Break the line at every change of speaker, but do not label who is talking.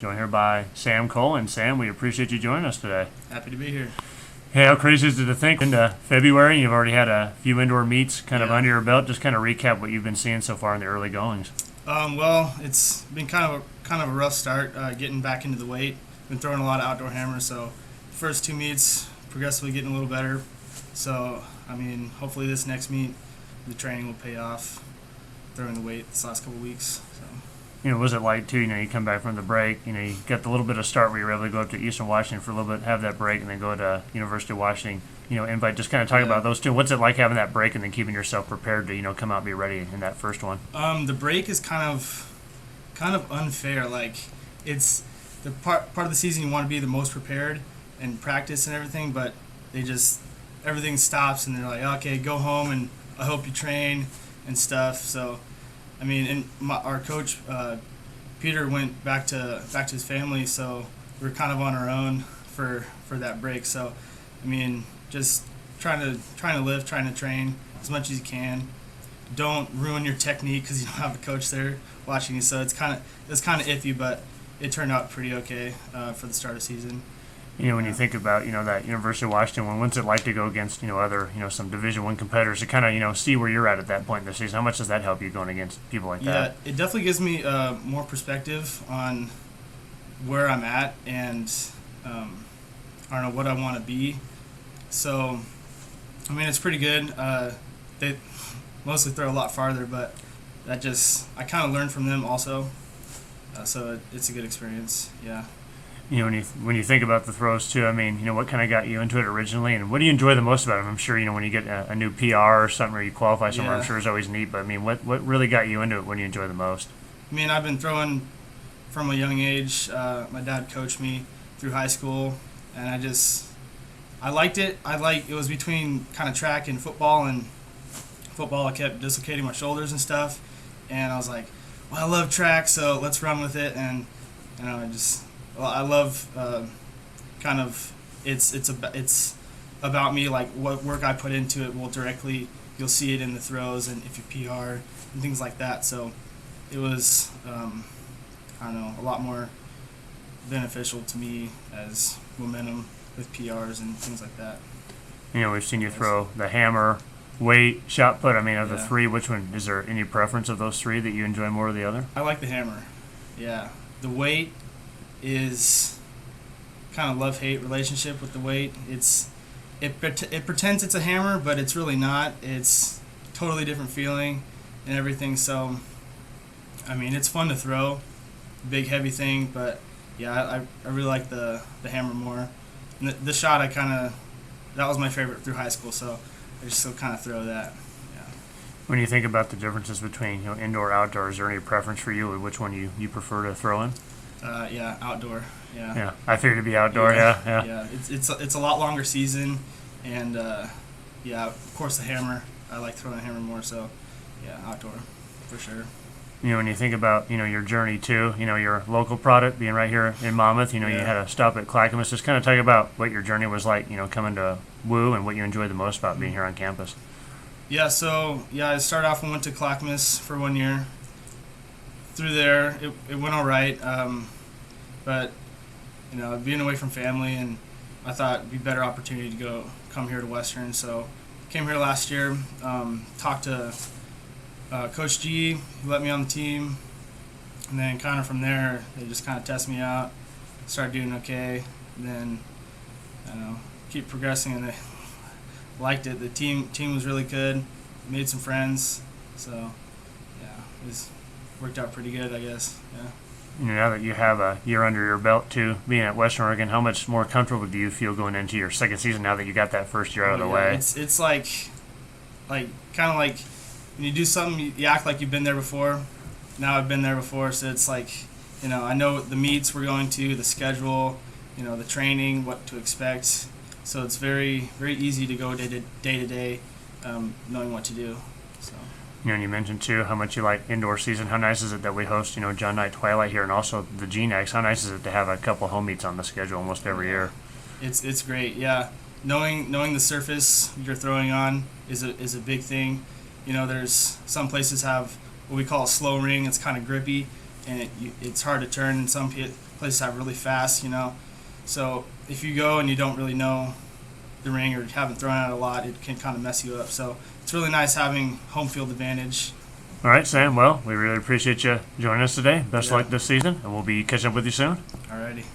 Joined here by Sam Cole. And Sam, we appreciate you joining us today.
Happy to be here.
Hey, how crazy is it to think into February you've already had a few indoor meets kind of under your belt? Just kind of recap what you've been seeing so far in the early goings.
Well, it's been kind of a rough start getting back into the weight. Been throwing a lot of outdoor hammers, so first two meets progressively getting a little better. So hopefully this next meet the training will pay off. Throwing the weight this last couple weeks. So.
Was it like too? You come back from the break. You got the little bit of start where you were able to go up to Eastern Washington for a little bit, have that break, and then go to University of Washington. Invite. Just kind of talk about those two. What's it like having that break and then keeping yourself prepared to come out and be ready in that first one?
The break is kind of unfair. Like it's the part of the season you want to be the most prepared and practice and everything, but everything stops and they're like, okay, go home and I hope you train and stuff. So. Our coach Peter went back to his family, so we're kind of on our own for that break. So, just trying to live, trying to train as much as you can. Don't ruin your technique because you don't have a coach there watching you. So it's kind of iffy, but it turned out pretty okay for the start of the season.
When you think about, that University of Washington one, what's it like to go against, other, some Division I competitors to kind of, see where you're at that point in the season? How much does that help you going against people like that?
Yeah, it definitely gives me more perspective on where I'm at and, I don't know, what I want to be. So, it's pretty good. They mostly throw a lot farther, but I kind of learned from them also. So it's a good experience, yeah.
When you think about the throws too, what kind of got you into it originally, and what do you enjoy the most about it? I'm sure when you get a new PR or something, or you qualify somewhere, I'm sure it's always neat. But what really got you into it? What do you enjoy the most?
I've been throwing from a young age. My dad coached me through high school, and I liked it. It was between kind of track and football, and football I kept dislocating my shoulders and stuff, and I was like, well, I love track, so let's run with it, and I love it's about me, like what work I put into it you'll see it in the throws and if you PR and things like that. So it was a lot more beneficial to me as momentum with PRs and things like that.
We've seen you throw the hammer, weight, shot put. Of the three, which one is there any preference of those three that you enjoy more or the other?
I like the hammer. Yeah, the weight is kind of love-hate relationship with the weight. It pretends it's a hammer, but it's really not. It's totally different feeling and everything. So, it's fun to throw, big heavy thing. But yeah, I really like the hammer more. And the shot that was my favorite through high school. So I just still kind of throw that. Yeah.
When you think about the differences between indoor outdoor, is there any preference for you, or which one you prefer to throw in?
Outdoor. Yeah.
Yeah, I figured it'd be outdoor. Yeah.
Yeah. It's a lot longer season, and of course the hammer. I like throwing the hammer more. So, yeah, outdoor, for sure.
When you think about your journey too, your local product being right here in Monmouth. You had a stop at Clackamas. Just kind of talk about what your journey was like. Coming to WOU and what you enjoyed the most about being here on campus.
Yeah. So I started off and went to Clackamas for 1 year. Through there, it went all right, but being away from family, and I thought it'd be a better opportunity to come here to Western. So came here last year, talked to Coach G, who let me on the team, and then kind of from there they just kind of test me out, started doing okay, and then keep progressing, and they liked it. The team was really good, made some friends, so yeah, it was. Worked out pretty good, I guess. Yeah.
Now that you have a year under your belt too, being at Western Oregon, how much more comfortable do you feel going into your second season now that you got that first year out of the way?
It's like kind of like when you do something, you act like you've been there before. Now I've been there before, so it's like I know the meets we're going to, the schedule, the training, what to expect. So it's very very easy to go day to day, knowing what to do. So.
And you mentioned too how much you like indoor season. How nice is it that we host, John Knight Twilight here, and also the GNAX? How nice is it to have a couple home meets on the schedule almost every year?
It's great, yeah. Knowing the surface you're throwing on is a big thing. There's some places have what we call a slow ring. It's kind of grippy, and it's hard to turn. And places have really fast, So if you go and you don't really know the ring or haven't thrown out a lot, it can kind of mess you up. So it's really nice having home field advantage.
All right, Sam. Well, we really appreciate you joining us today. Best of luck this season, and we'll be catching up with you soon.
Alrighty.